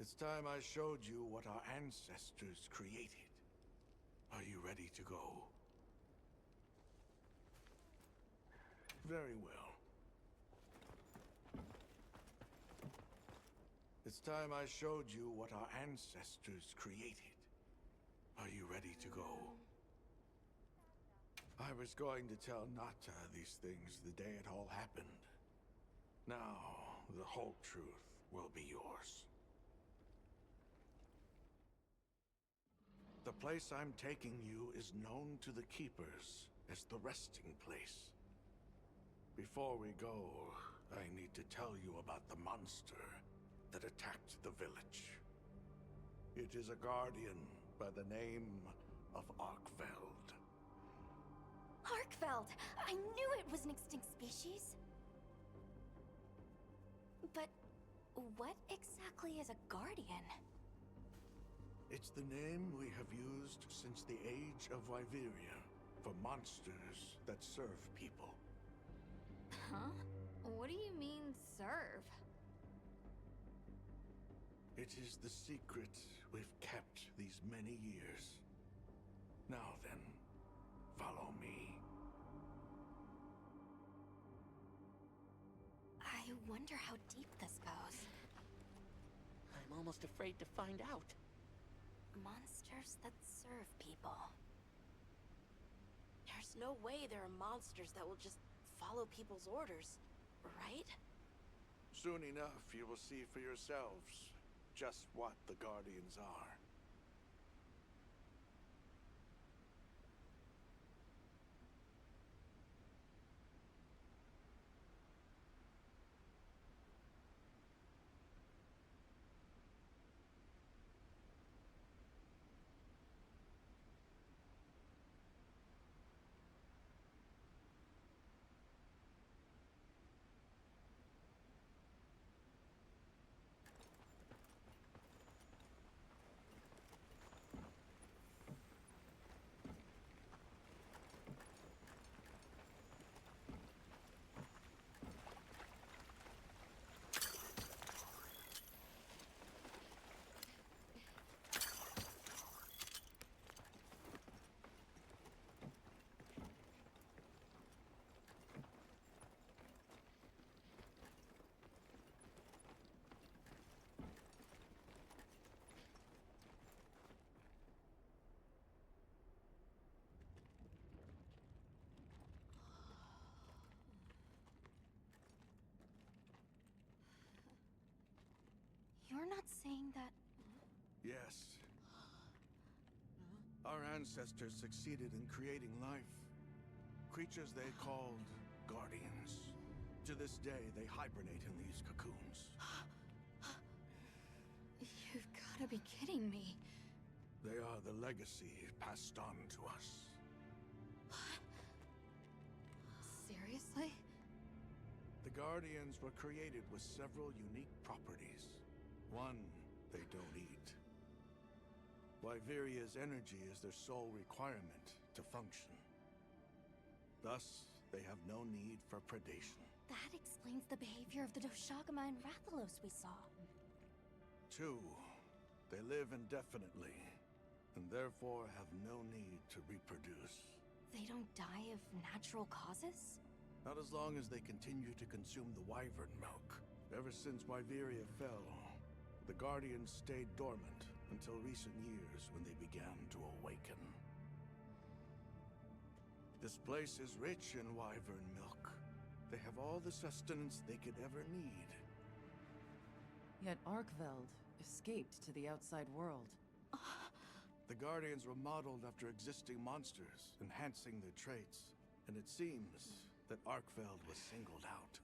It's time I showed you what our ancestors created. Are you ready to go? Very well. It's time I showed you what our ancestors created. Are you ready to go? I was going to tell Nata these things the day it all happened. Now, the whole truth will be yours. The place I'm taking you is known to the Keepers as the resting place. Before we go, I need to tell you about the monster that attacked the village. It is a guardian by the name of Arkveld. Arkveld! I knew it was an extinct species! But what exactly is a guardian? It's the name we have used since the age of Wyveria for monsters that serve people. Huh? What do you mean, serve? It is the secret we've kept these many years. Now then, follow me. I wonder how deep this goes. I'm almost afraid to find out. Monsters that serve people. There's no way there are monsters that will just follow people's orders, right? Soon enough, you will see for yourselves just what the Guardians are. You're not saying that... Yes. Our ancestors succeeded in creating life. Creatures they called Guardians. To this day, they hibernate in these cocoons. You've gotta be kidding me. They are the legacy passed on to us. Seriously? The Guardians were created with several unique properties. One, they don't eat. Wyveria's energy is their sole requirement to function. Thus, they have no need for predation. That explains the behavior of the Doshagama and Rathalos we saw. Two, they live indefinitely, and therefore have no need to reproduce. They don't die of natural causes? Not as long as they continue to consume the wyvern milk. Ever since Wyveria fell, the Guardians stayed dormant until recent years when they began to awaken. This place is rich in wyvern milk. They have all the sustenance they could ever need. Yet Arkveld escaped to the outside world. The Guardians were modeled after existing monsters, enhancing their traits. And it seems that Arkveld was singled out.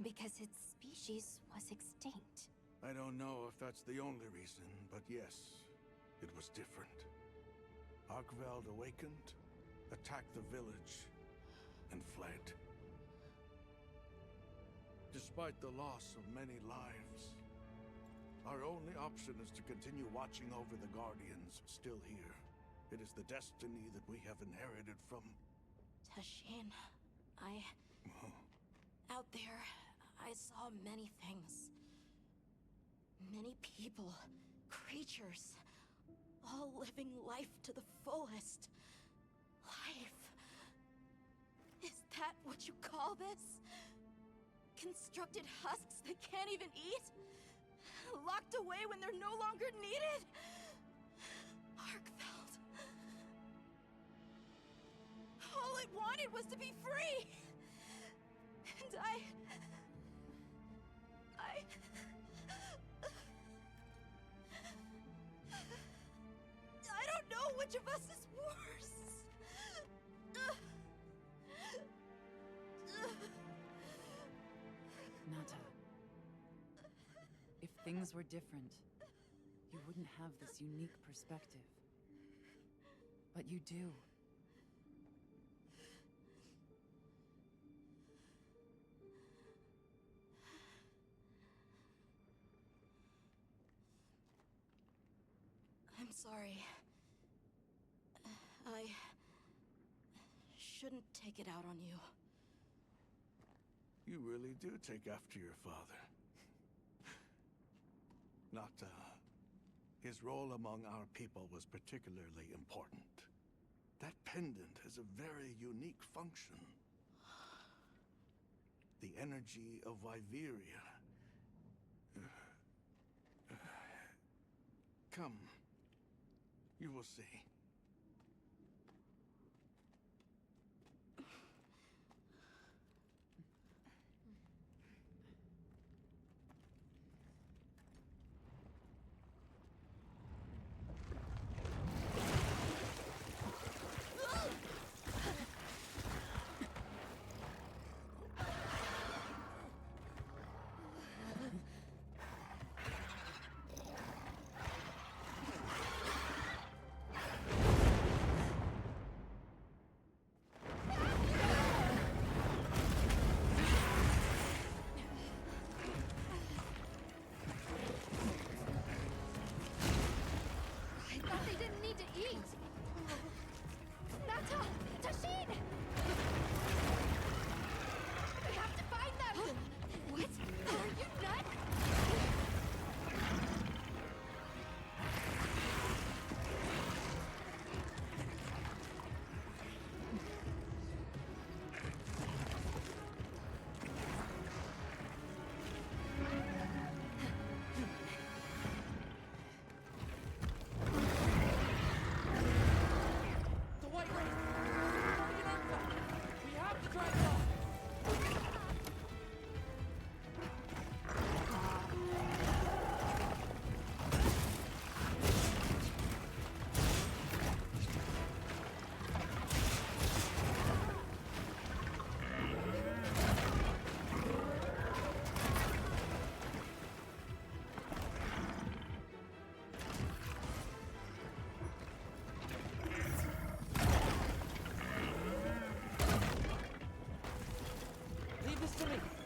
Because its species was extinct. I don't know if that's the only reason, but yes, it was different. Arkveld awakened, attacked the village, and fled. Despite the loss of many lives, our only option is to continue watching over the Guardians still here. It is the destiny that we have inherited from... Tashin, out there, I saw many things. Many people, creatures, all living life to the fullest. Life. Is that what you call this? Constructed husks that can't even eat? Locked away when they're no longer needed? Arkfeld. All it wanted was to be free! And I don't know which of us is worse. Nata. If things were different, you wouldn't have this unique perspective. But you do. I'm sorry. I shouldn't take it out on you. You really do take after your father. Nata, his role among our people was particularly important. That pendant has a very unique function. The energy of Viveria. Come. You will see.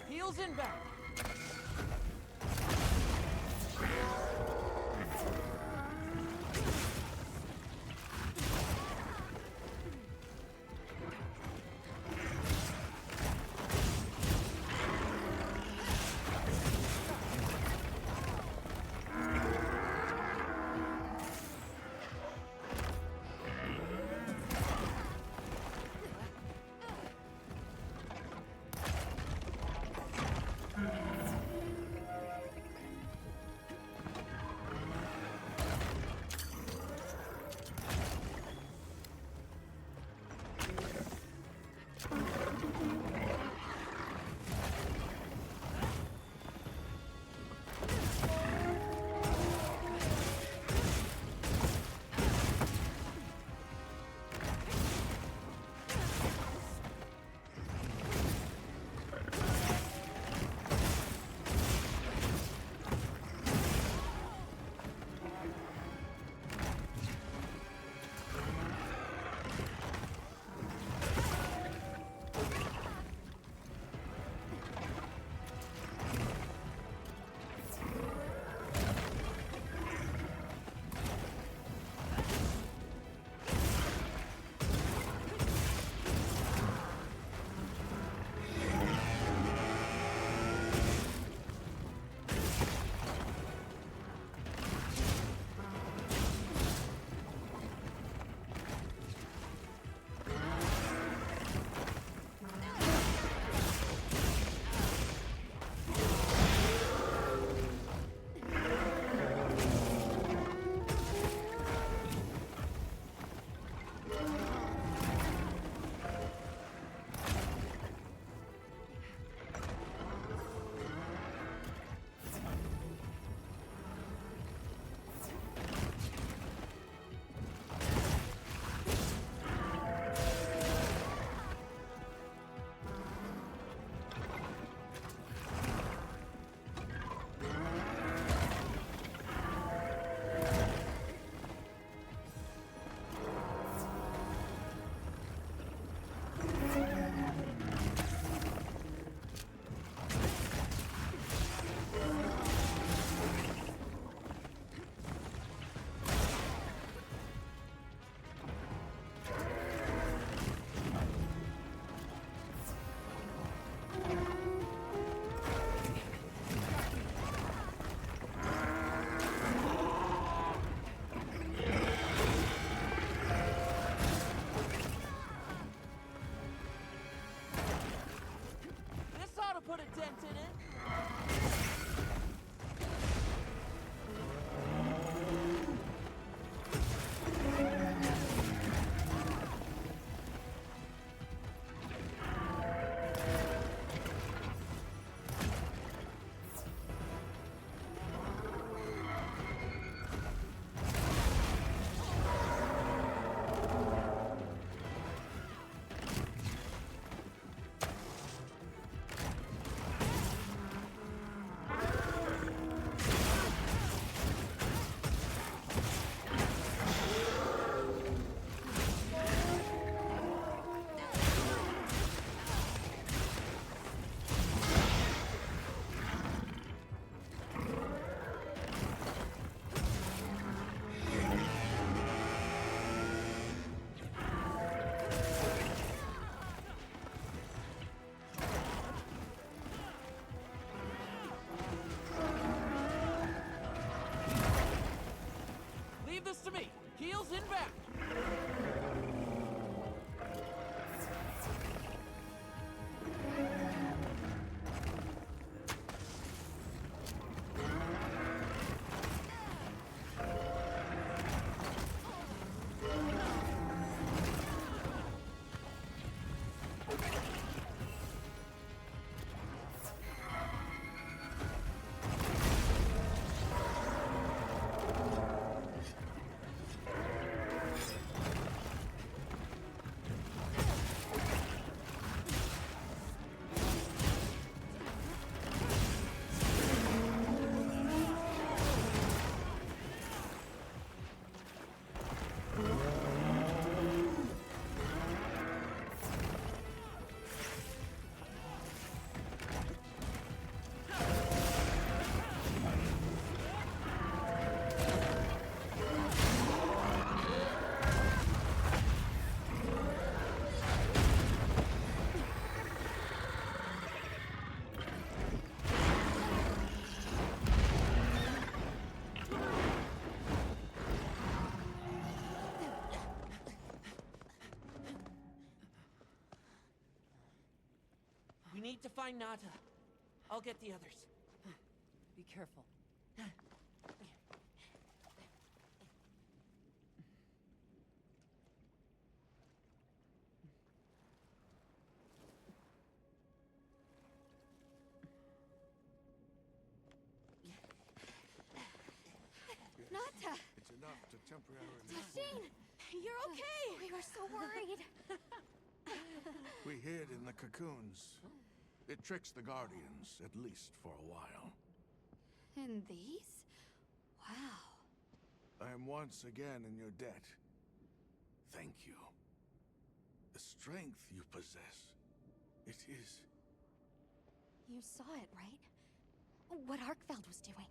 Heels inbound. dent in it. Leave this to me. Heels in back. We need to find Nata. I'll get the others. Be careful. Nata! It's enough to temporarily... Tashin! You're okay! We were so worried. We hid in the cocoons. It tricks the Guardians, at least for a while. And these? Wow. I am once again in your debt. Thank you. The strength you possess, it is... You saw it, right? What Arkfeld was doing.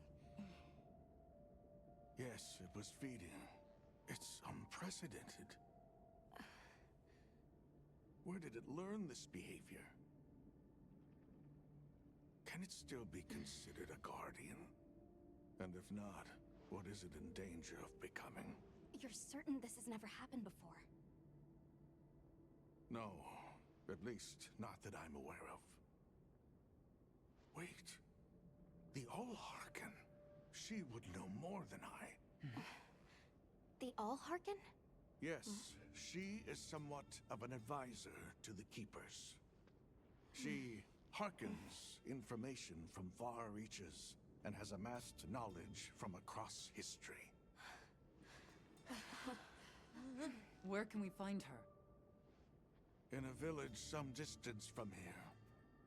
Yes, it was feeding. It's unprecedented. Where did it learn this behavior? Can it still be considered a Guardian? And if not, what is it in danger of becoming? You're certain this has never happened before? No, at least not that I'm aware of. Wait, the Allharken. She would know more than I. The Allharken? Yes, she is somewhat of an advisor to the Keepers. She hearkens information from far reaches and has amassed knowledge from across history. Where can we find her? In a village some distance from here.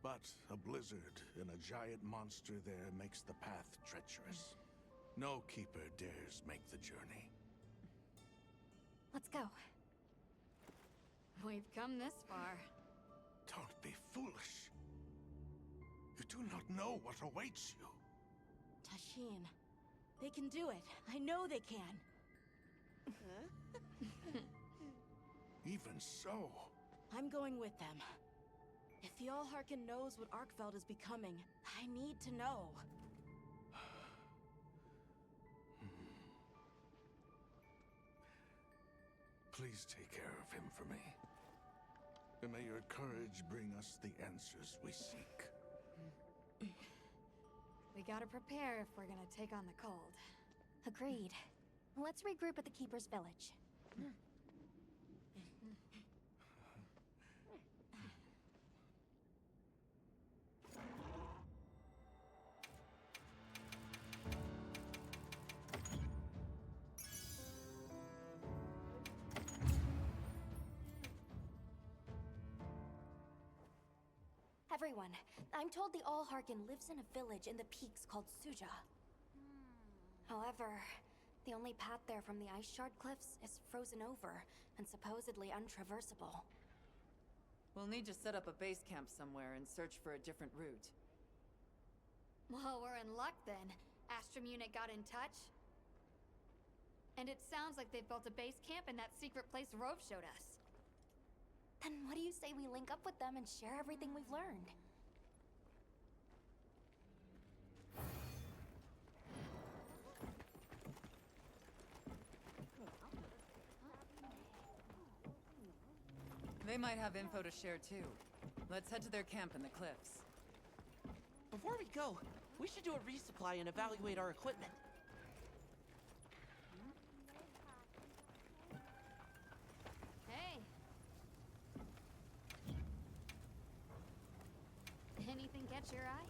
But a blizzard and a giant monster there makes the path treacherous. No Keeper dares make the journey. Let's go. We've come this far. Don't be foolish. You do not know what awaits you. Tashin, they can do it. I know they can. Even so, I'm going with them. If the Allharken knows what Arkfeld is becoming, I need to know. please take care of him for me. And may your courage bring us the answers we seek. We gotta prepare if we're gonna take on the cold. Agreed. Let's regroup at the Keeper's Village. Everyone, I'm told the All-Harkin lives in a village in the peaks called Suja. However, the only path there from the Ice Shard Cliffs is frozen over and supposedly untraversable. We'll need to set up a base camp somewhere and search for a different route. Well, we're in luck then. Astrum unit got in touch. And it sounds like they've built a base camp in that secret place Rove showed us. Then what do you say we link up with them and share everything we've learned? They might have info to share too. Let's head to their camp in the cliffs. Before we go, we should do a resupply and evaluate our equipment. Hey. Anything catch your eye?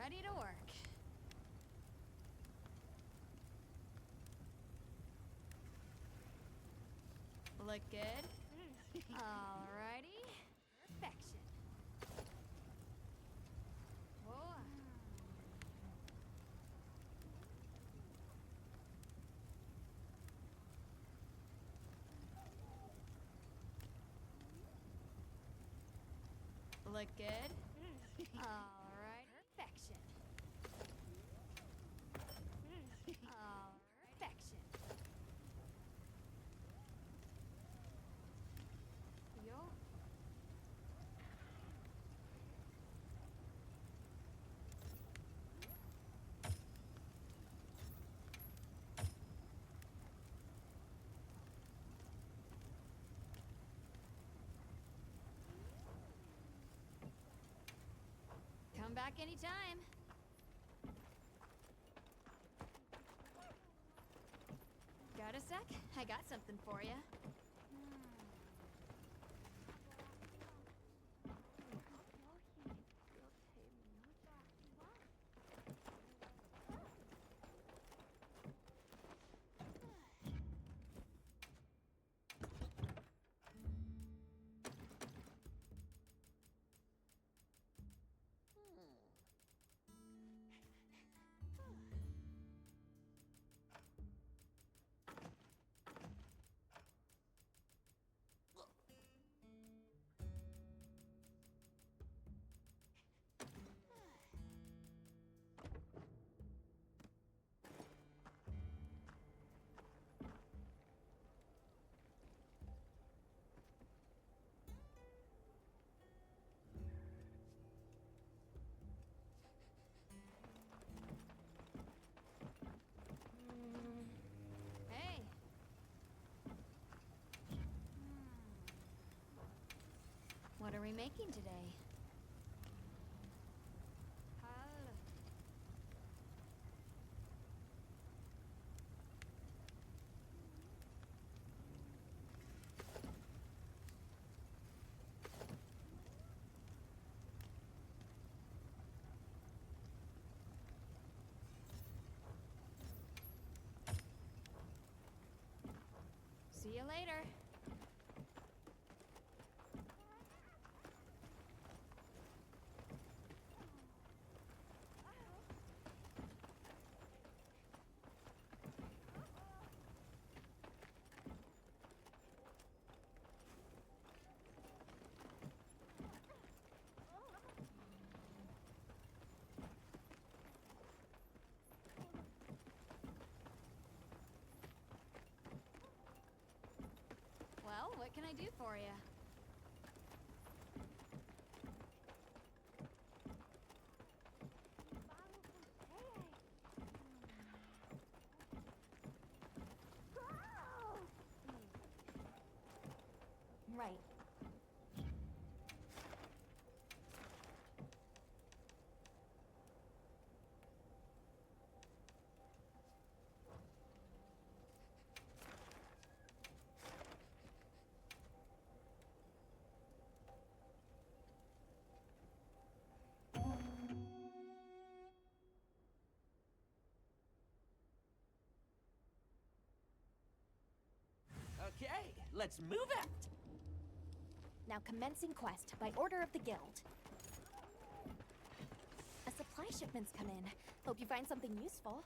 Ready to work. Look good? Alrighty. Perfection. Whoa. Look good? Alright. Perfection. Perfection. Yo. Come back anytime. Got a sec? I got something for you. Hey. What are we making today? See you later. What can I do for you? Right. Okay, let's move out. Now commencing quest by order of the guild. A supply shipment's come in. Hope you find something useful.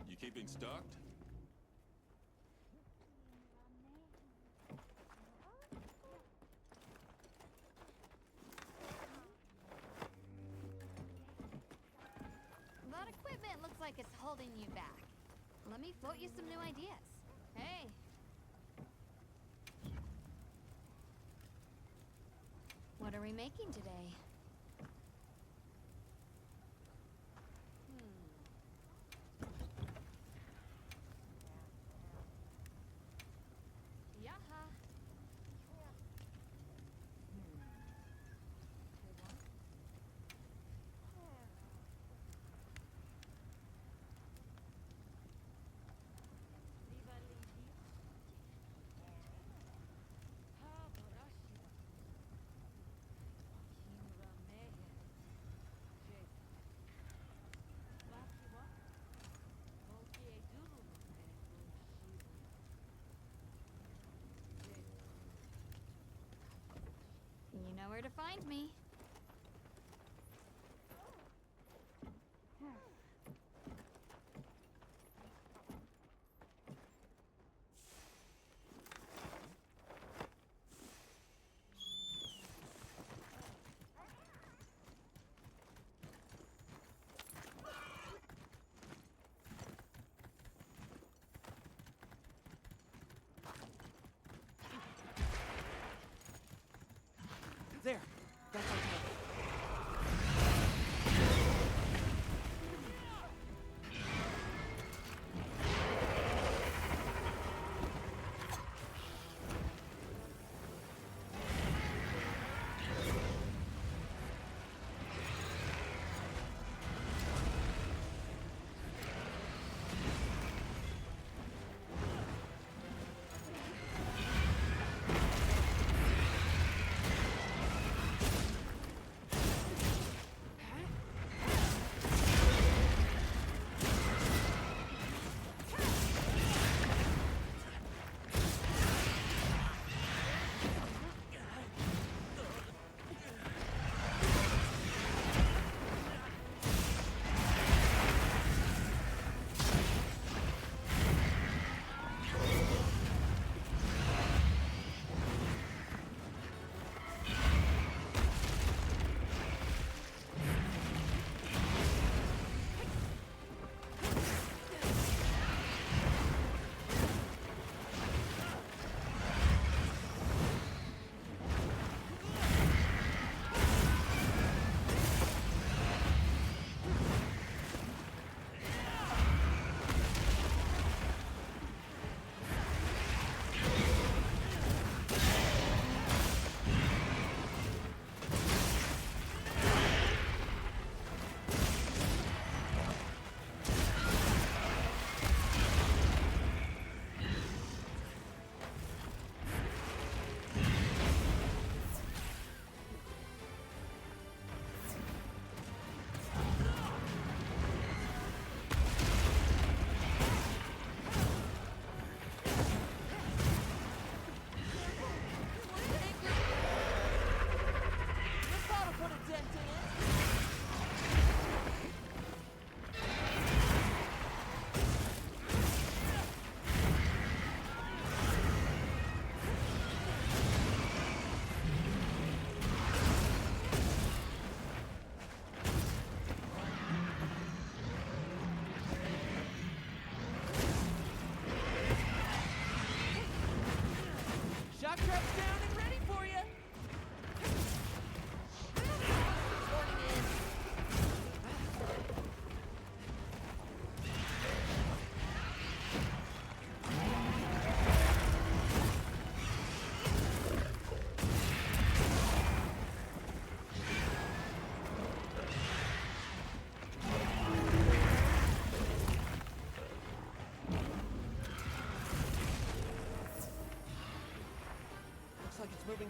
You keeping stocked? That equipment looks like it's holding you back. Let me float you some new ideas. Hey. What are we making today? Yaha. You know where to find me. There, that's our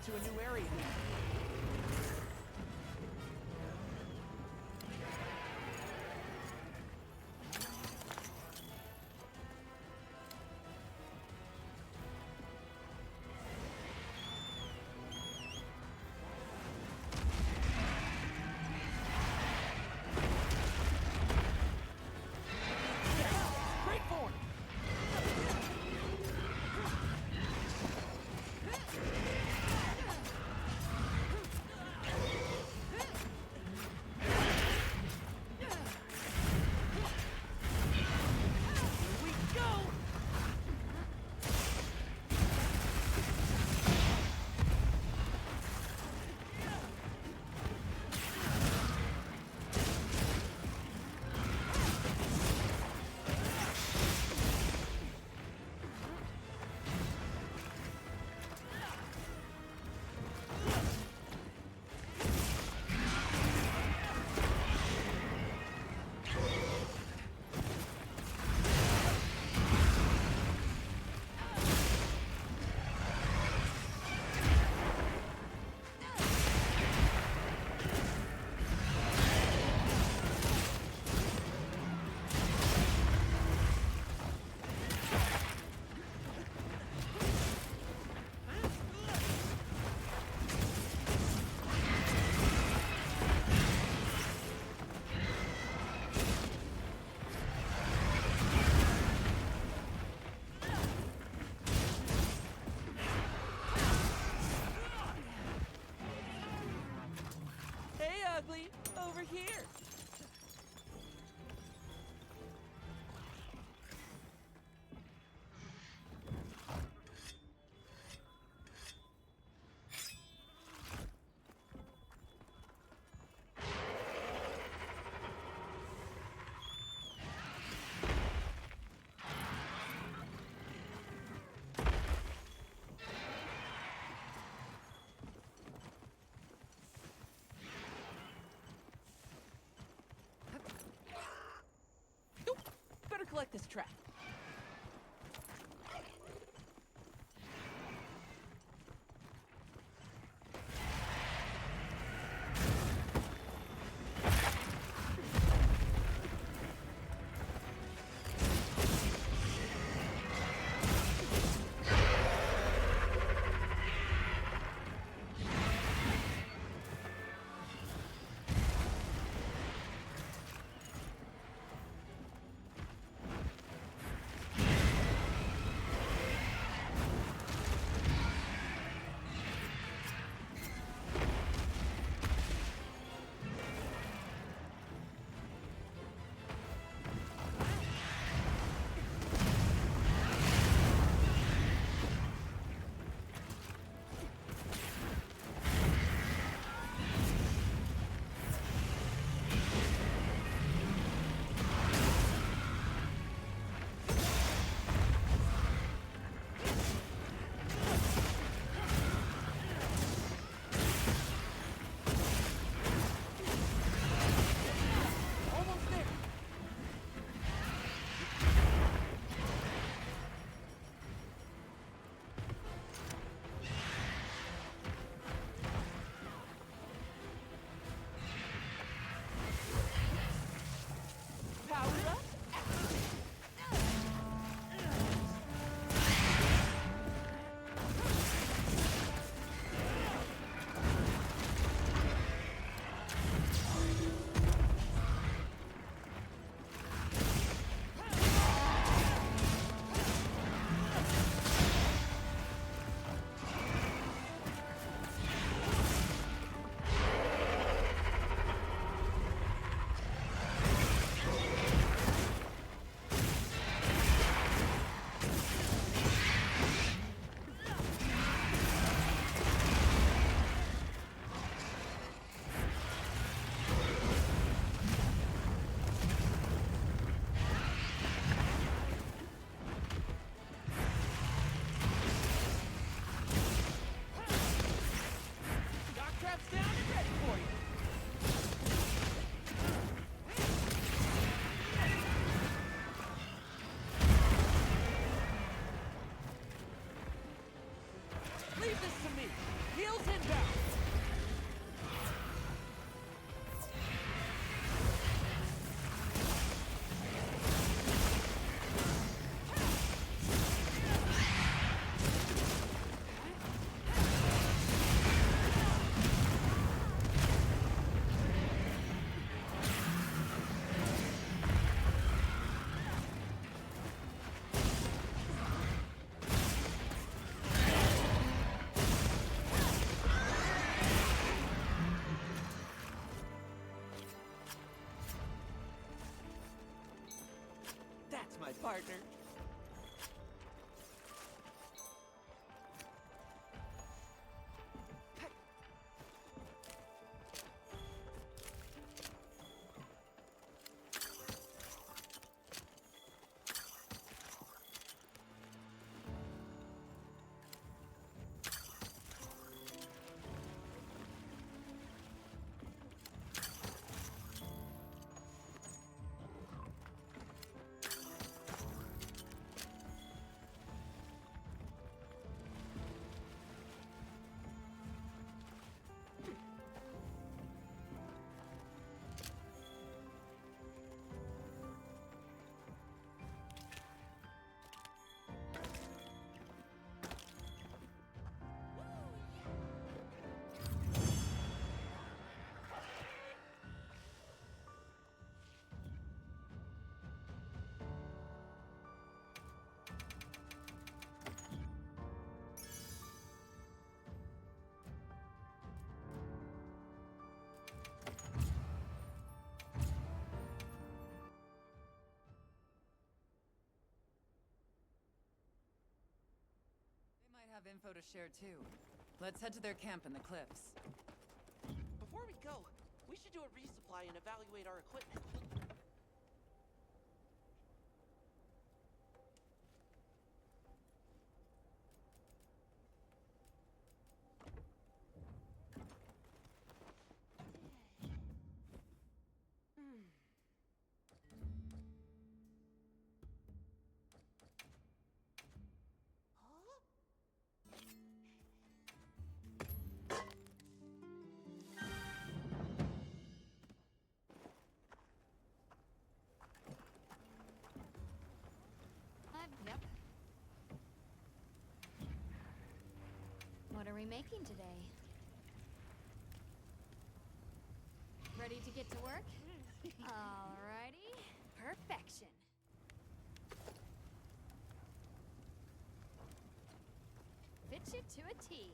into a new area. Great form! Here we go! Hey, Ugly! Over here! Nope. Better collect this trap. partner. They might have info to share too. Let's head to their camp in the cliffs. Before we go, we should do a resupply and evaluate our equipment. Yep. What are we making today? Ready to get to work? Alrighty. Perfection. Fit you to a T.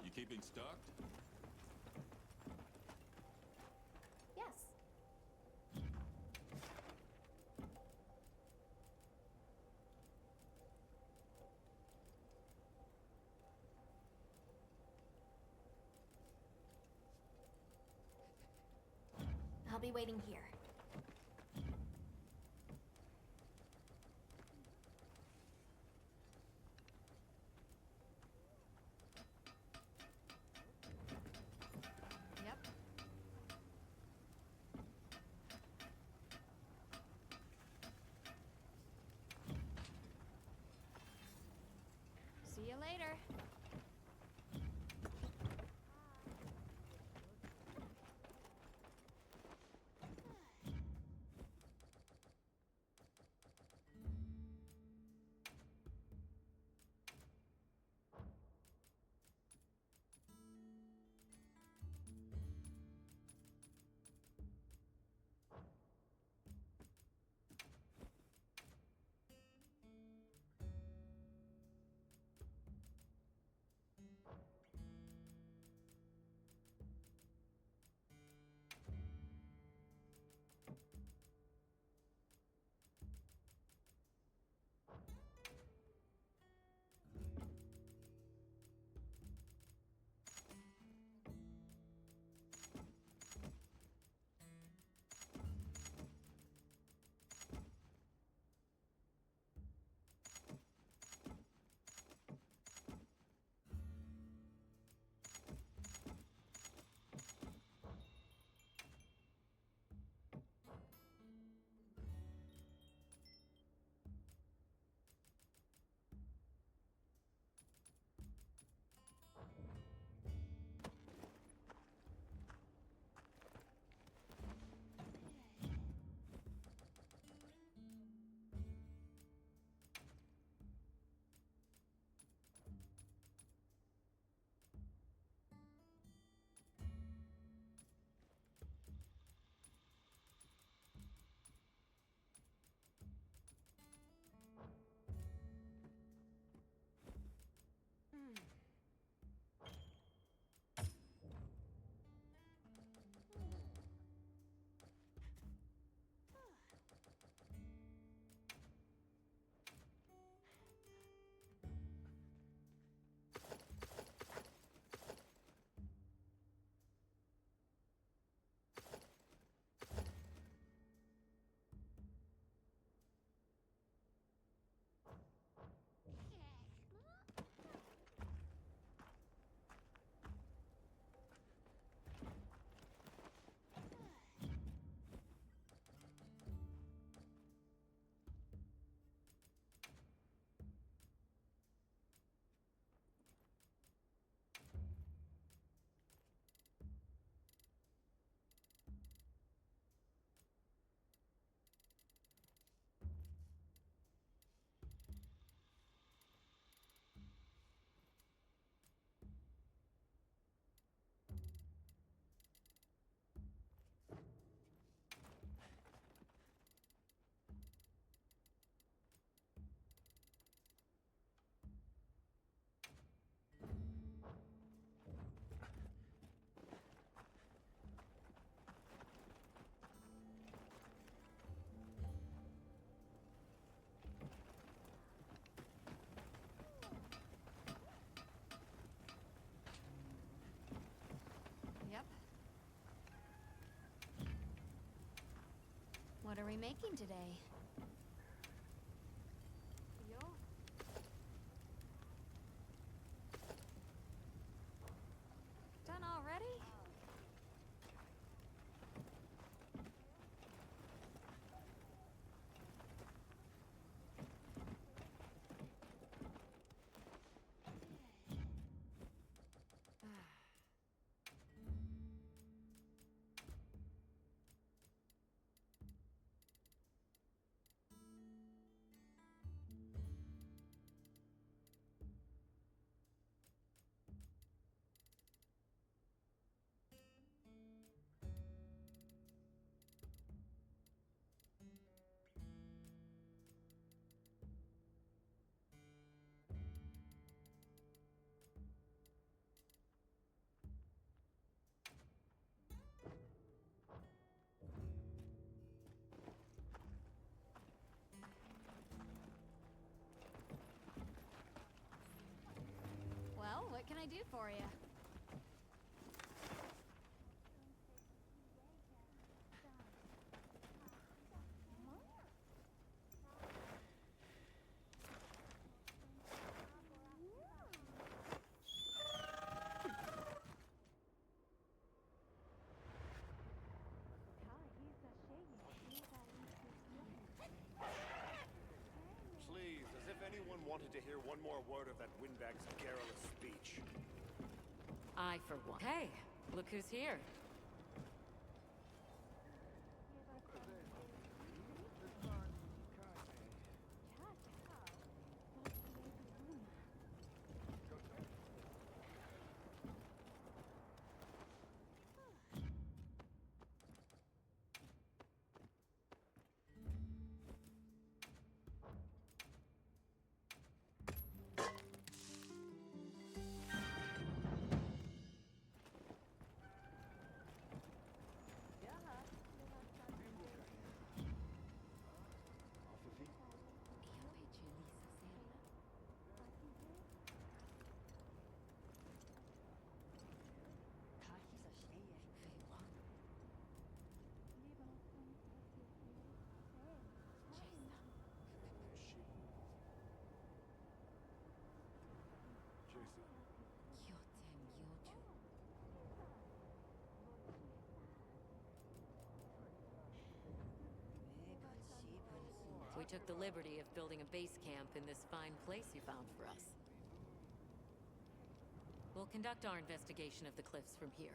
You keeping stocked? Yes. I'll be waiting here. Yep. See you later. What are we making today? Yo. Done already? Well, what can I do for you? Please, as if anyone wanted to hear one more word of that windbag's garrulous speech. I for one. Hey, look who's here. We took the liberty of building a base camp in this fine place you found for us. We'll conduct our investigation of the cliffs from here.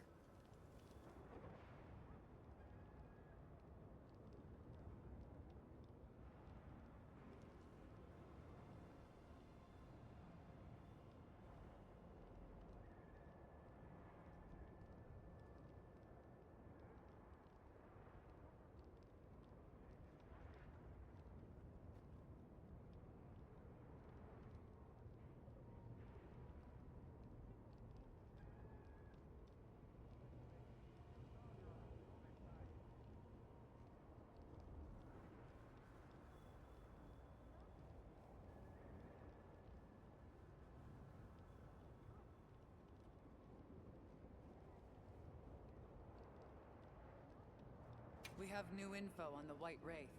We have new info on the White Wraith.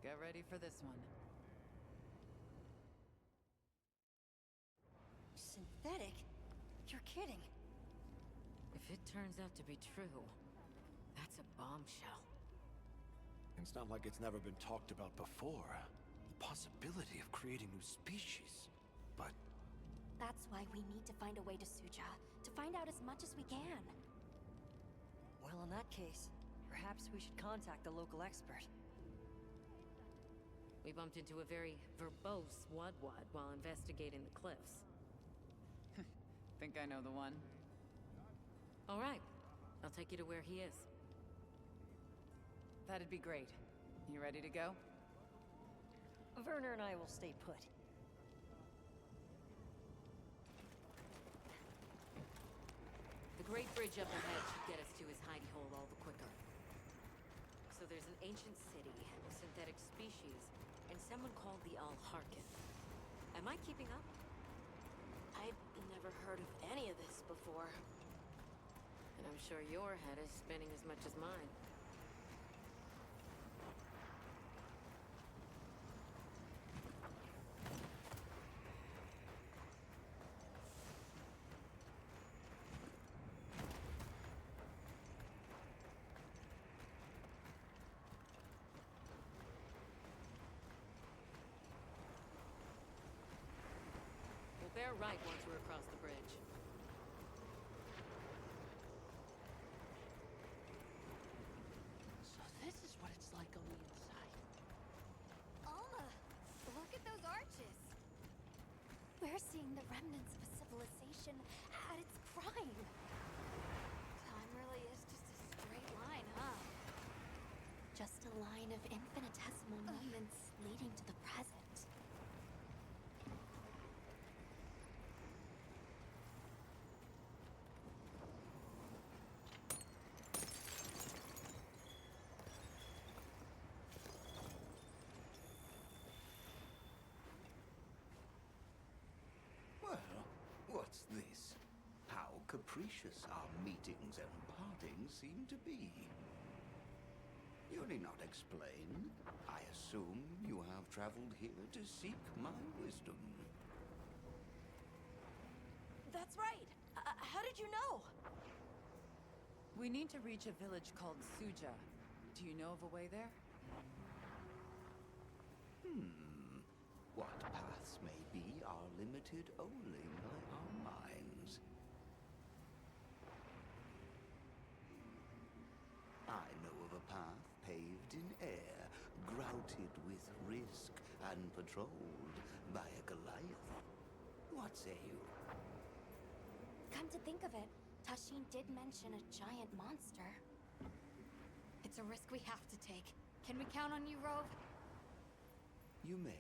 Get ready for this one. Synthetic? You're kidding. If it turns out to be true, that's a bombshell. It's not like it's never been talked about before. The possibility of creating new species. But That's why we need to find a way to Suja, to find out as much as we can. Well, in that case, perhaps we should contact the local expert. We bumped into a very verbose Wadwad while investigating the cliffs. Think I know the one? All right, I'll take you to where he is. That'd be great. You ready to go? Werner and I will stay put. The Great Bridge up ahead should get us to his hidey hole all the quicker. So there's an ancient city, a synthetic species, and someone called the Al-Harkin. Am I keeping up? I've never heard of any of this before. And I'm sure your head is spinning as much as mine. fair right once we're across the bridge. So this is what it's like on the inside. Alma, look at those arches. We're seeing the remnants of a civilization at its prime. Time really is just a straight line, huh? Just a line of infinitesimal moments leading to the present. Well, what's this? How capricious our meetings and partings seem to be. You need not explain. I assume you have traveled here to seek my wisdom. That's right. How did you know? We need to reach a village called Suja. Do you know of a way there? What paths may be are limited only by our minds. I know of a path paved in air, grouted with risk, and patrolled by a Goliath. What say you? Come to think of it, Tashin did mention a giant monster. It's a risk we have to take. Can we count on you, Rove? You may.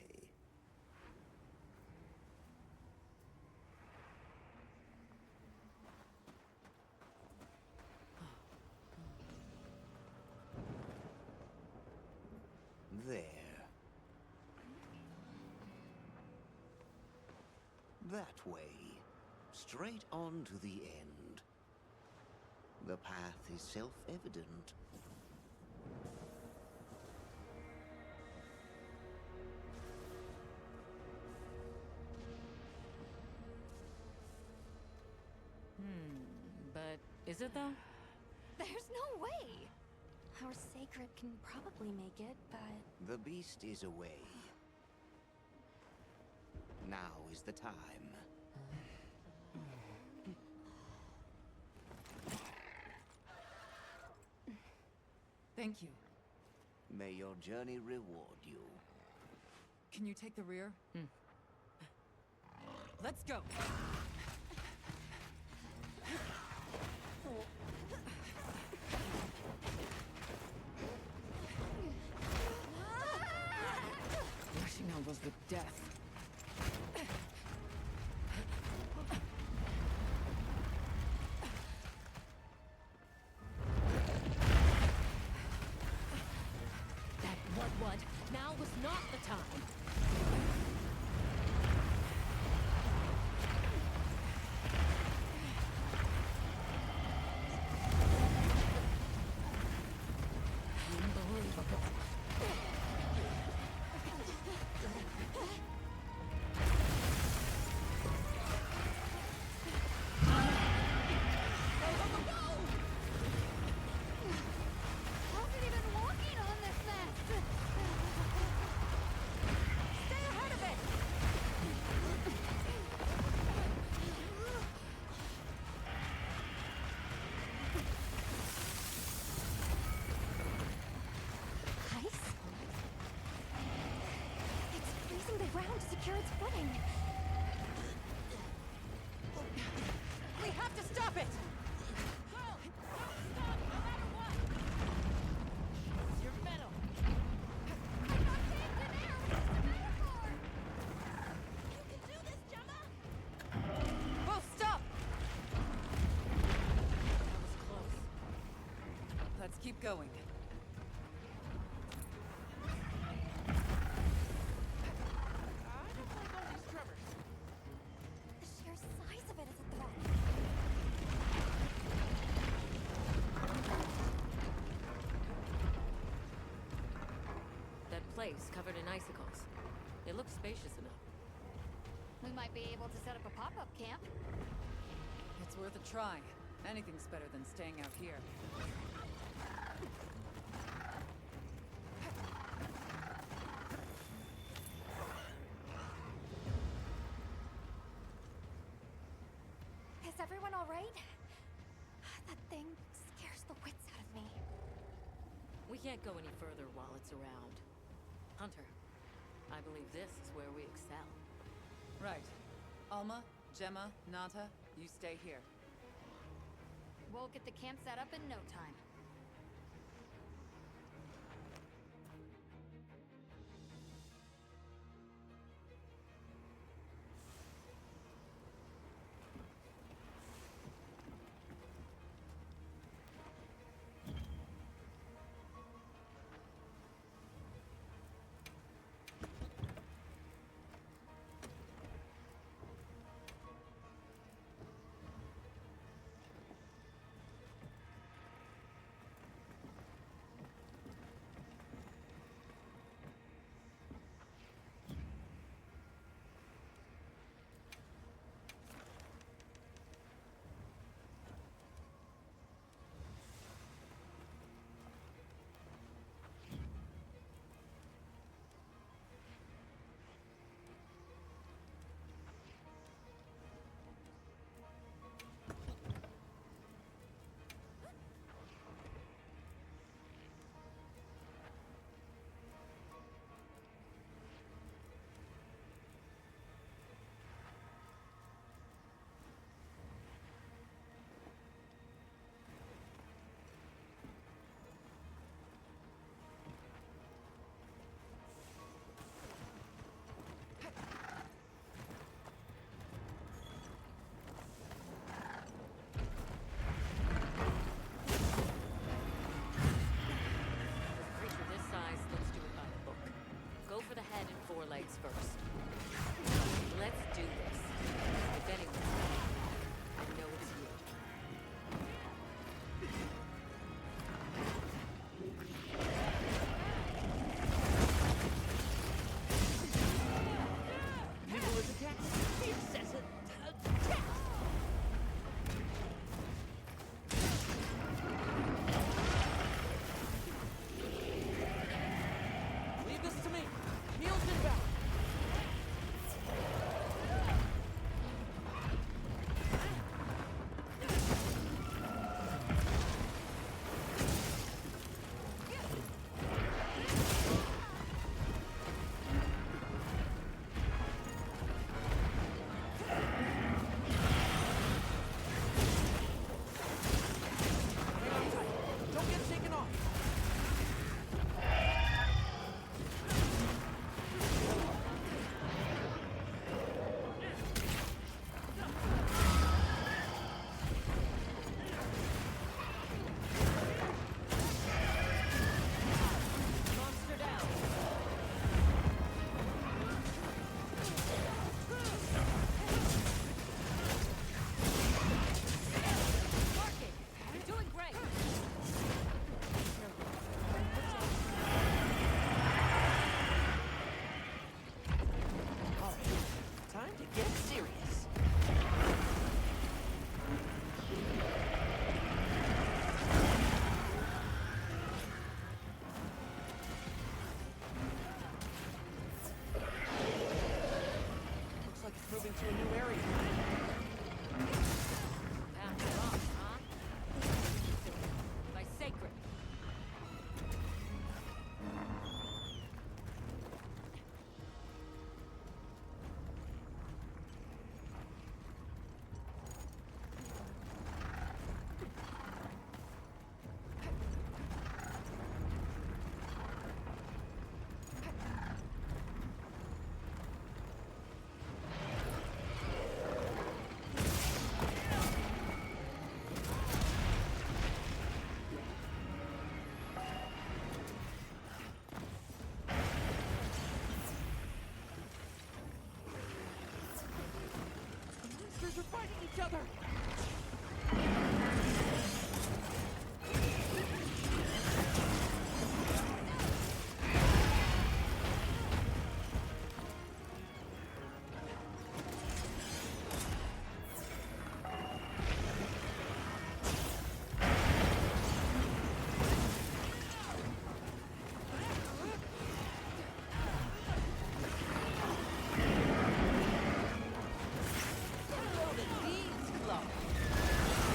There. That way. Straight on to the end. The path is self-evident. But is it though? There's no way! Our sacred can probably make it, but The beast is away. Now is the time. Thank you. May your journey reward you. Can you take the rear? Let's go! Rushing elbows with death. That what? Now was not the time. Unbelievable. How's it even walking on this mess? Stay ahead of it! ice? It's freezing the ground to secure its footing. We have to stop it! Your medal. I got caved in air! It's a metaphor! You can do this, Gemma! Whoa, stop! That was close. Let's keep going. I don't like all these tremors. The sheer size of it is a threat. That place covered in icicles. It looks spacious enough. We might be able to set up a pop-up camp. It's worth a try. Anything's better than staying out here. right? That thing scares the wits out of me. We can't go any further while it's around. Hunter, I believe this is where we excel. Right. Alma, Gemma, Nata, you stay here. We'll get the camp set up in no time. Forelegs first. Let's do this. If anyone's coming back, I know it's you. People is attacked. The incessant attack. Leave this to me. Meals inbound. Don't get taken off. Monster down. Working. You're doing great. All right, time to get serious. Looks like it's moving to a new area. Pass it off, huh? By sacred. Monsters are fighting each other. Blow the leaves, Chloe.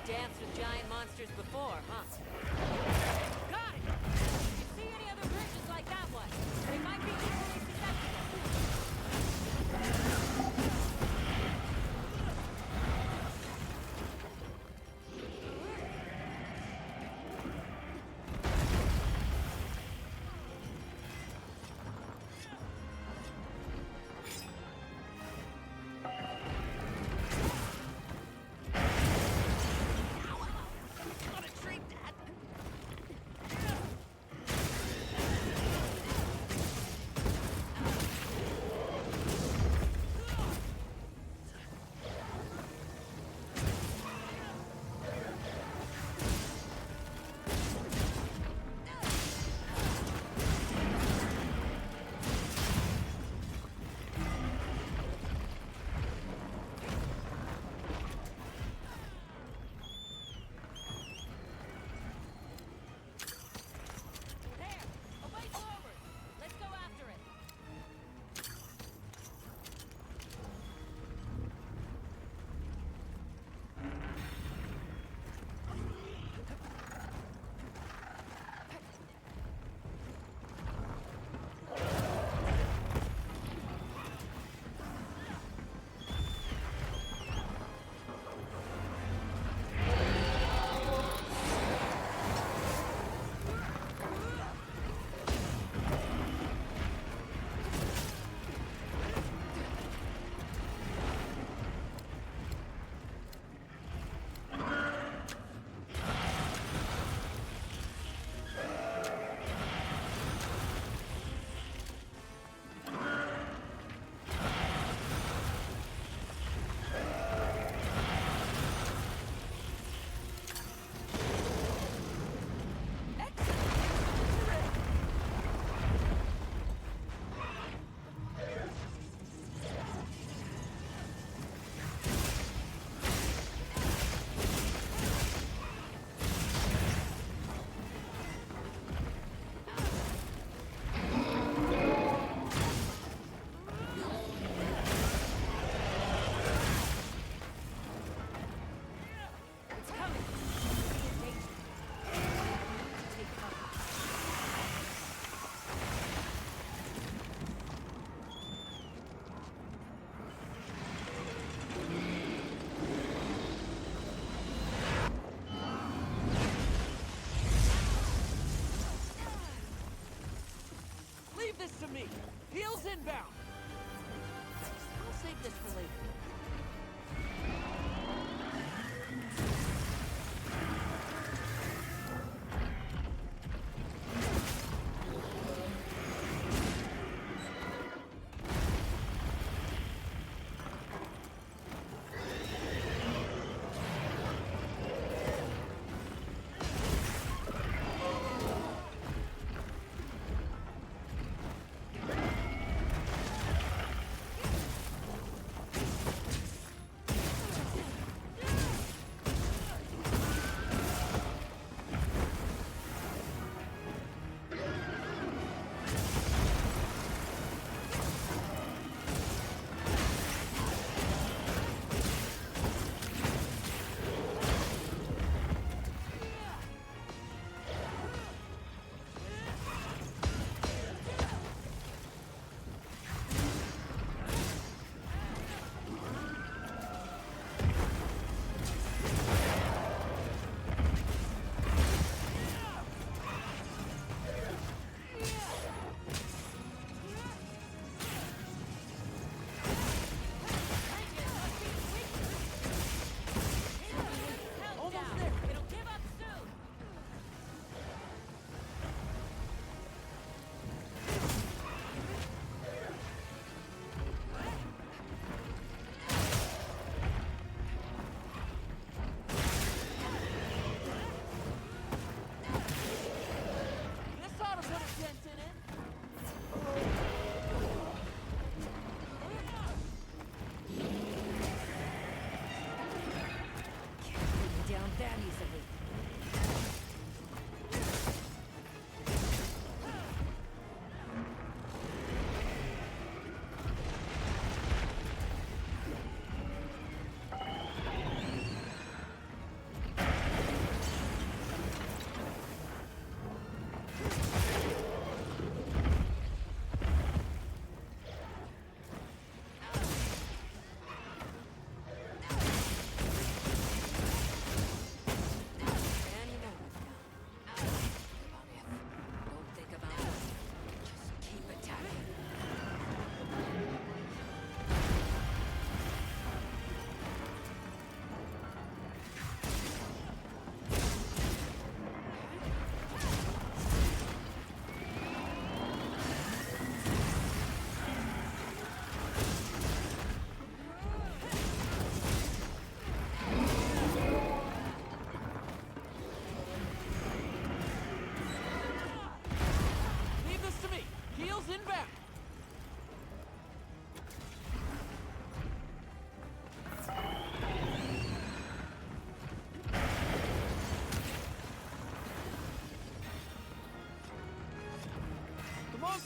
danced with giant monsters before, huh? Got it! If you see any other bridges like that one, they might be equally susceptible. This to me. Heels inbound. I'll save this for later.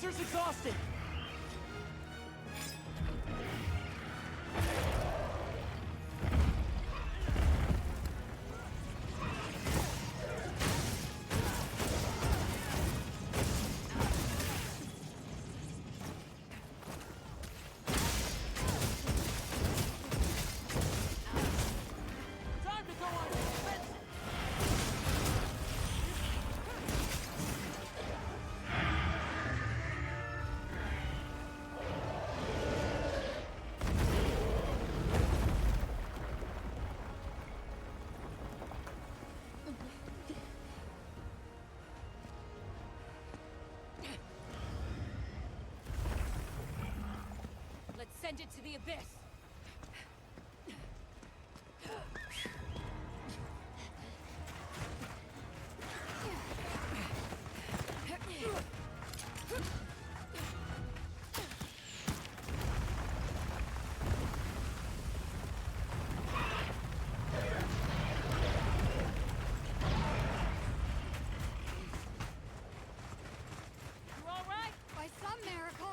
Tracer's exhausted! Time to go on the offensive! Let's send it to the abyss! You all right? By some miracle.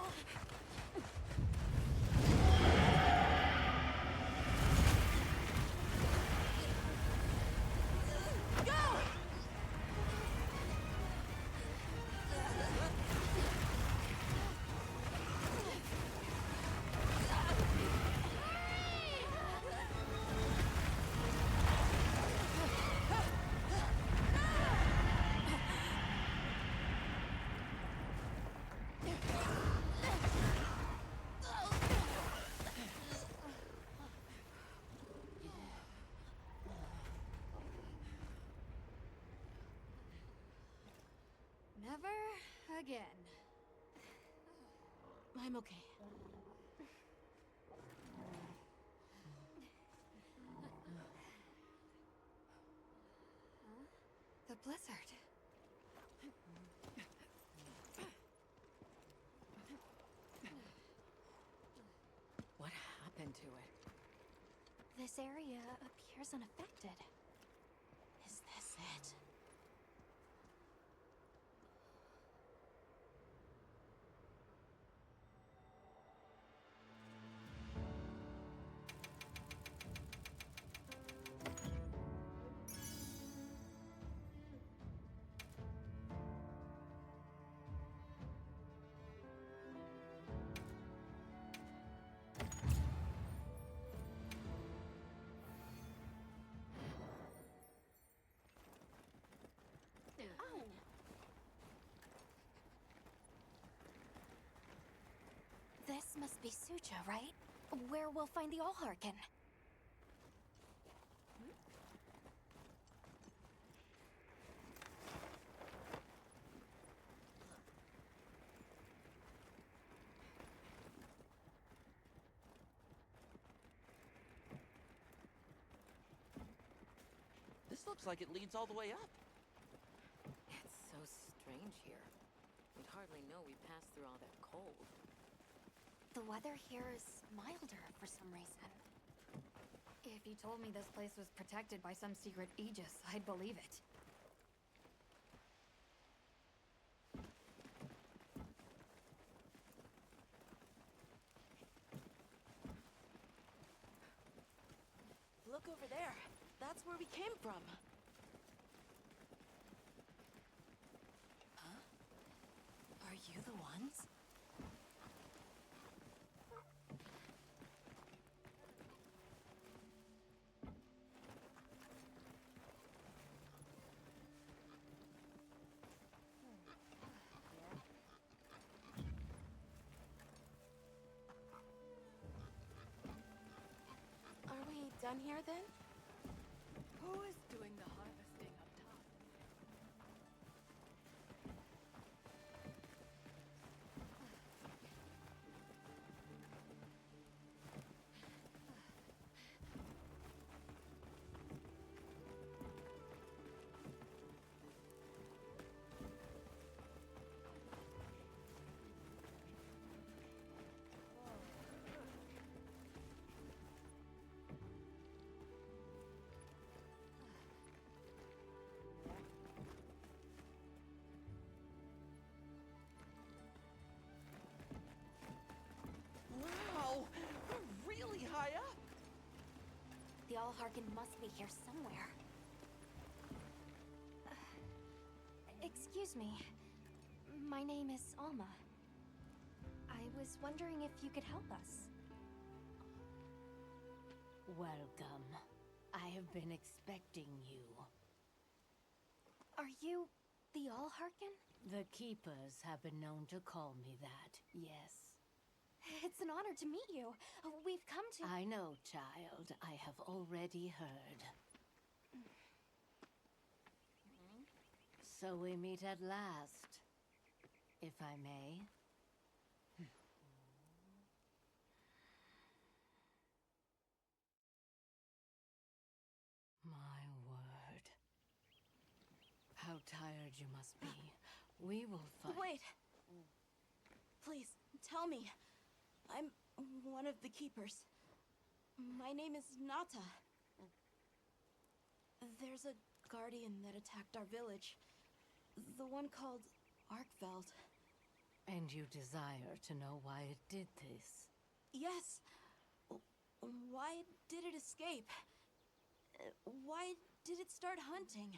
Never again. I'm okay. The blizzard. What happened to it? This area appears unaffected. Is this it? This must be Suja, right? Where we'll find the Allharkin. This looks like it leads all the way up. It's so strange here. We'd hardly know we passed through all that cold. The weather here is milder for some reason. If you told me this place was protected by some secret aegis, I'd believe it. Look over there. That's where we came from. Huh? Are you the ones? Are we done here then? Who is doing the harvesting up top? Allharkin must be here somewhere. Excuse me. My name is Alma. I was wondering if you could help us. Welcome. I have been expecting you. Are you the Allharkin? The Keepers have been known to call me that, yes. It's an honor to meet you. We've come to... I know, child. I have already heard. So we meet at last, if I may. My word. How tired you must be. We will fight. Wait! Please, tell me. I'm one of the Keepers. My name is Nata. There's a guardian that attacked our village. The one called Arkveld. And you desire to know why it did this? Yes. Why did it escape? Why did it start hunting?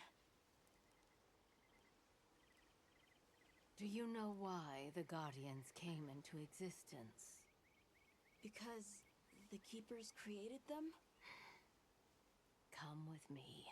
Do you know why the Guardians came into existence? Because the Keepers created them? Come with me.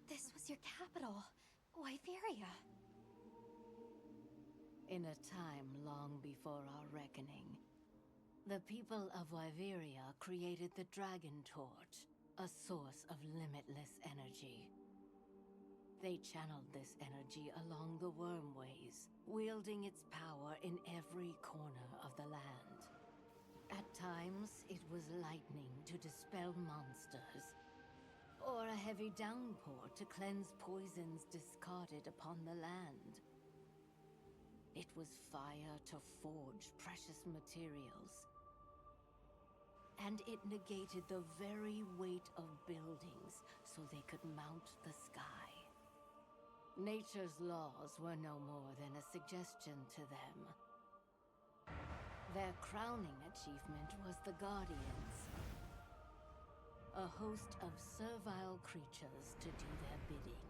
This was your capital, Wyveria. In a time long before our reckoning, the people of Wyveria created the Dragon Torch, a source of limitless energy. They channeled this energy along the Wormways, wielding its power in every corner of the land. At times, it was lightning to dispel monsters, or a heavy downpour to cleanse poisons discarded upon the land. It was fire to forge precious materials. And it negated the very weight of buildings so they could mount the sky. Nature's laws were no more than a suggestion to them. Their crowning achievement was the Guardians. A host of servile creatures to do their bidding.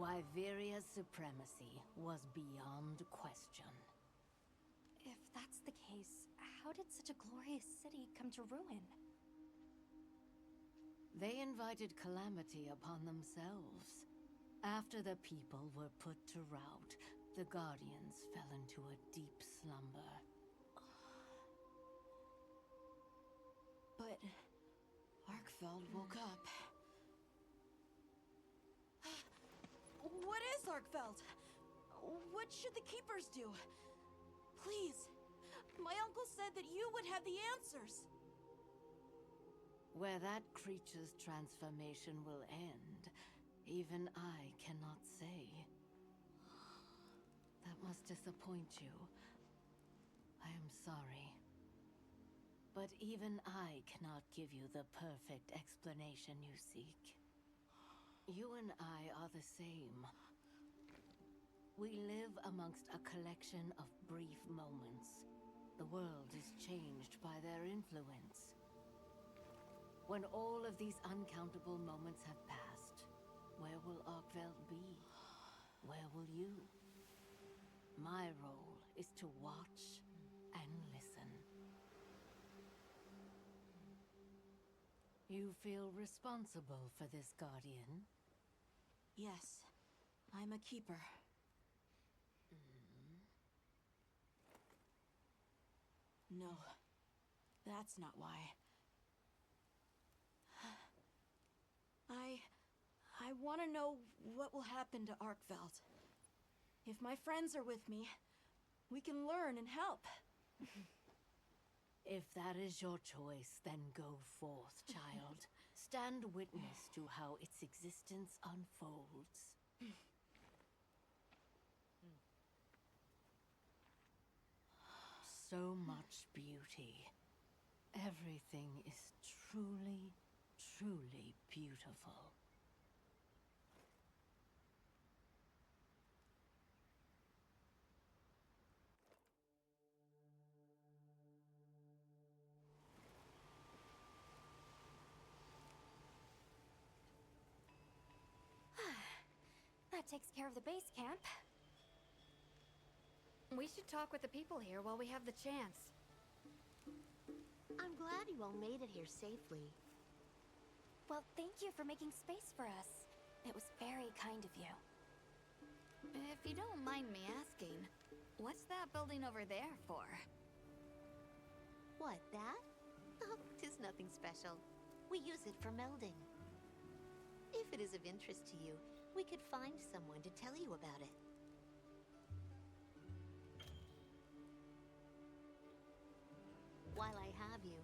Wyveria's supremacy was beyond question. If that's the case, how did such a glorious city come to ruin? They invited calamity upon themselves. After the people were put to rout, the Guardians fell into a deep slumber. But Arkveld woke up. What is Arkveld? What should the Keepers do? Please. My uncle said that you would have the answers. Where that creature's transformation will end, even I cannot say. That must disappoint you. I am sorry. But even I cannot give you the perfect explanation you seek. You and I are the same. We live amongst a collection of brief moments. The world is changed by their influence. When all of these uncountable moments have passed, where will Arkveld be? Where will you? My role is to watch and listen. You feel responsible for this Guardian? Yes, I'm a Keeper. No, that's not why. I want to know what will happen to Arkveld. If my friends are with me, we can learn and help. If that is your choice, then go forth, child. Stand witness to how its existence unfolds. so much beauty. Everything is truly, truly beautiful. That takes care of the base camp. We should talk with the people here while we have the chance. I'm glad you all made it here safely. Well, thank you for making space for us. It was very kind of you. If you don't mind me asking, what's that building over there for? What, that? Oh, 'tis nothing special. We use it for melding. If it is of interest to you, we could find someone to tell you about it. While I have you,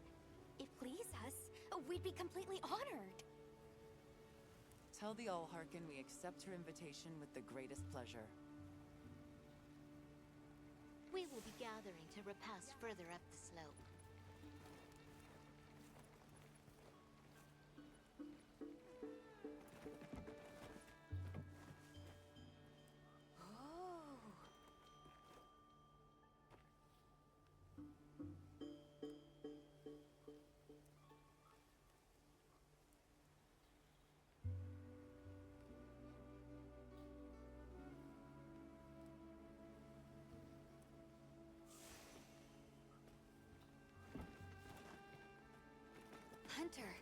Please us. We'd be completely honored. Tell the Allharkin we accept her invitation with the greatest pleasure. we will be gathering to repass further up the slope. Hunter,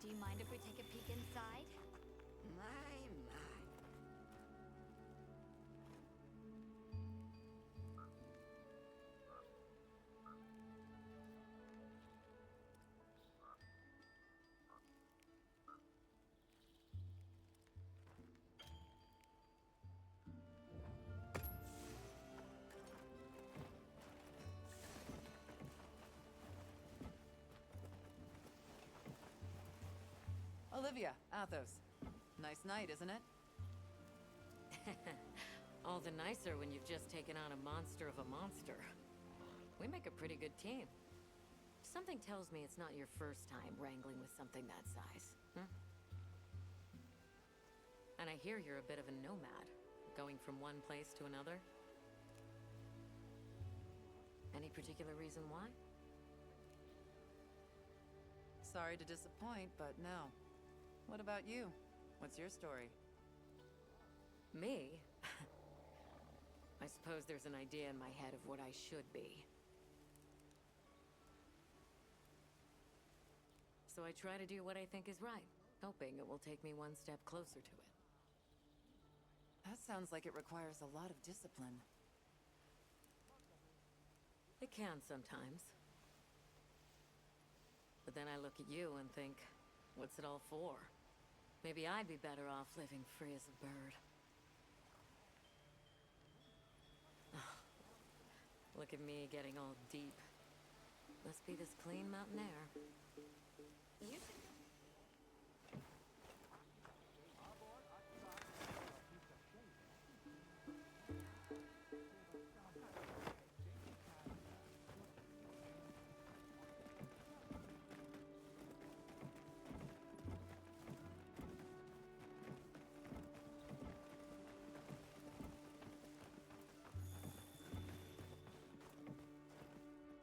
do you mind if we take a peek inside? My. Olivia, Athos. Nice night, isn't it? All the nicer when you've just taken on a monster of a monster. We make a pretty good team. Something tells me it's not your first time wrangling with something that size. And I hear you're a bit of a nomad, going from one place to another. Any particular reason why? Sorry to disappoint, but no. What about you? What's your story? Me? I suppose there's an idea in my head of what I should be. So I try to do what I think is right, hoping it will take me one step closer to it. That sounds like it requires a lot of discipline. It can sometimes. But then I look at you and think, what's it all for? Maybe I'd be better off living free as a bird. Look at me getting all deep. Must be this clean mountain air. You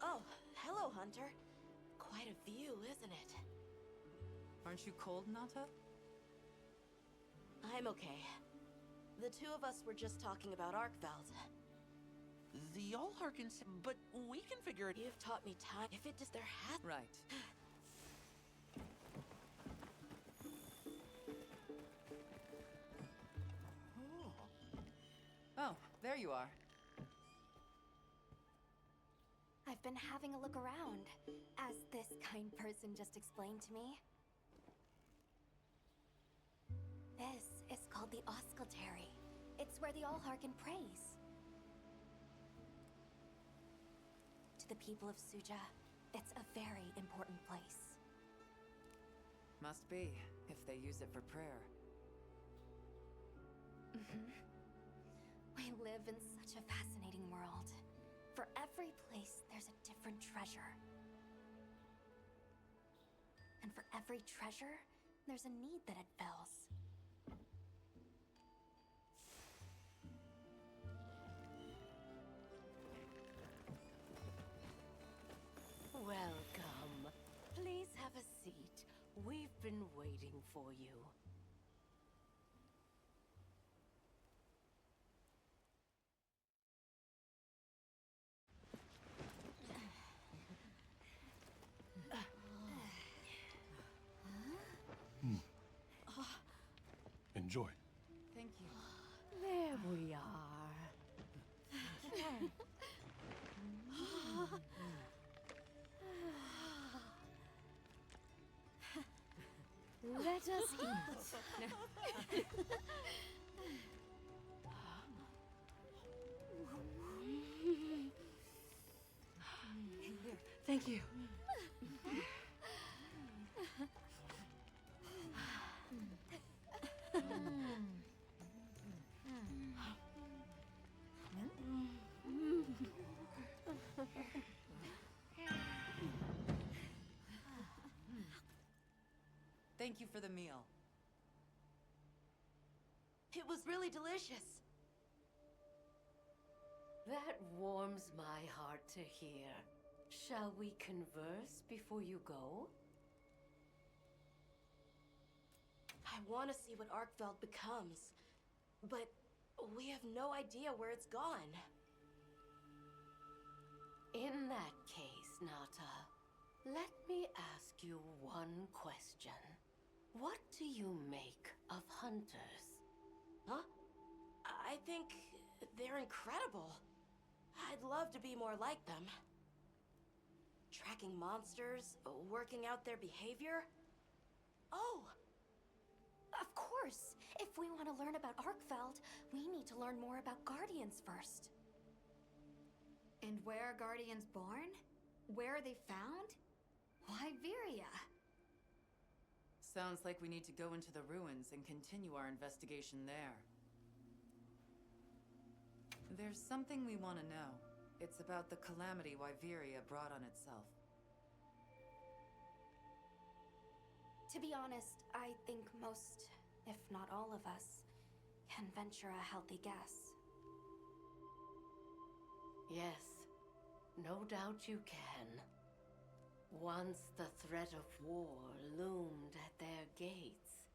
Oh, hello, Hunter. Quite a view, isn't it? Aren't you cold, Nata? I'm okay. The two of us were just talking about Arkveld. The Allharkins, but we can figure it. You've taught me time. If it just there has. Right. Oh, there you are. I've been having a look around, as this kind person just explained to me. This is called the Oscultary. It's where the Allharkin prays. To the people of Suja, it's a very important place. Must be, if they use it for prayer. We live in such a fascinating world. For every every place, there's a different treasure. And for every treasure, there's a need that it fills. Welcome. Please have a seat. We've been waiting for you. Enjoy. Thank you. There we are. Let us eat. Thank you. Thank you for the meal. It was really delicious. That warms my heart to hear. Shall we converse before you go? I want to see what Arkfeld becomes, but we have no idea where it's gone. In that case, Nata, let me ask you one question. What do you make of hunters? Huh? I think they're incredible. I'd love to be more like them. Tracking monsters, working out their behavior. Oh! Of course! If we want to learn about Arkfeld, we need to learn more about Guardians first. And where are Guardians born? Where are they found? Why Viria? Sounds like we need to go into the ruins and continue our investigation there. There's something we want to know. It's about the calamity Wyveria brought on itself. To be honest, I think most, if not all of us, can venture a healthy guess. Yes, no doubt you can. Once the threat of war loomed at their gates,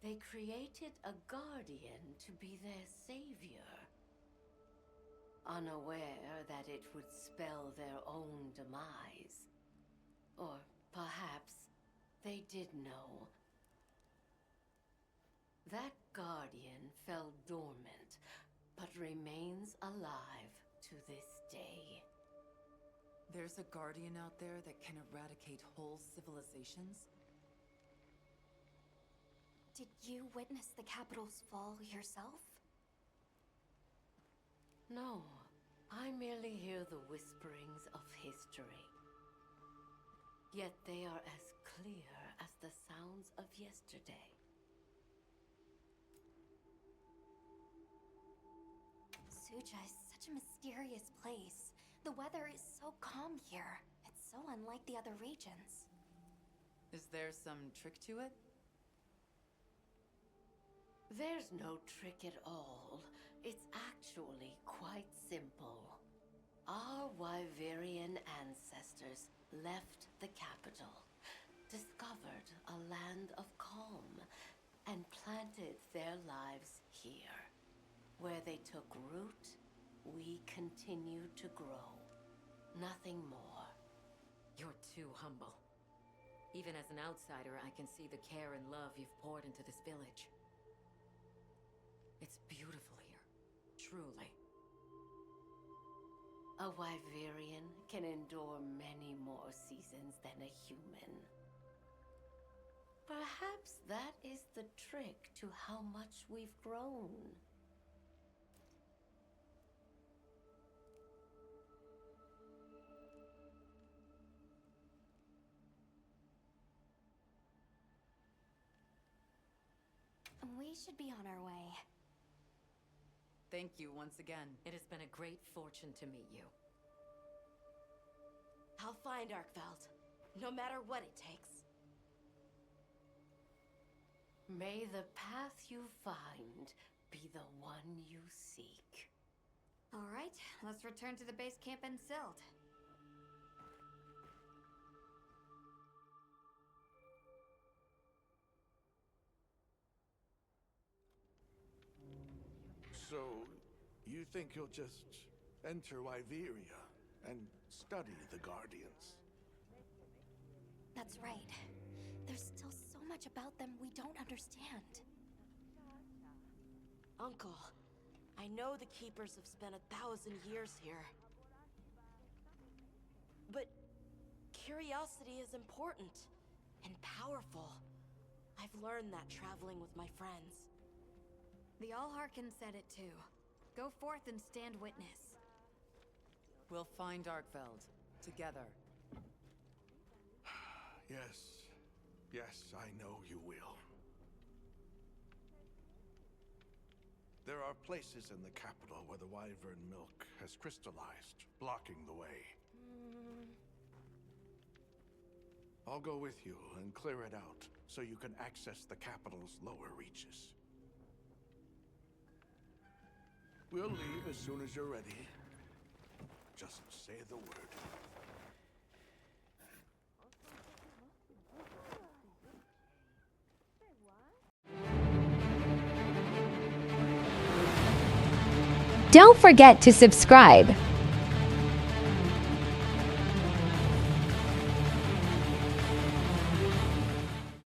they created a guardian to be their savior. Unaware that it would spell their own demise. Or perhaps they did know. That guardian fell dormant, but remains alive to this day. There's a guardian out there that can eradicate whole civilizations? Did you witness the capital's fall yourself? No, I merely hear the whisperings of history. Yet they are as clear as the sounds of yesterday. Suja is such a mysterious place. The weather is so calm here. It's so unlike the other regions. Is there some trick to it? There's no trick at all. It's actually quite simple. Our Wyverian ancestors left the capital, discovered a land of calm, and planted their lives here. Where they took root, we continue to grow. Nothing more. You're too humble. Even as an outsider, I can see the care and love you've poured into this village. It's beautiful here, truly. A Wyverian can endure many more seasons than a human. Perhaps that is the trick to how much we've grown. We should be on our way. Thank you once again. It has been a great fortune to meet you. I'll find Arkveld, no matter what it takes. May the path you find be the one you seek. All right, let's return to the base camp in Silt. So, you think you'll just enter Wyveria and study the Guardians? That's right. There's still so much about them we don't understand. Uncle, I know the Keepers have spent 1,000 years here. But curiosity is important and powerful. I've learned that traveling with my friends. The Allharkin said it too. Go forth and stand witness. We'll find Arkveld. Together. Yes. Yes, I know you will. There are places in the capital where the Wyvern milk has crystallized, blocking the way. I'll go with you and clear it out, so you can access the capital's lower reaches. We'll leave as soon as you're ready. Just say the word. Don't forget to subscribe.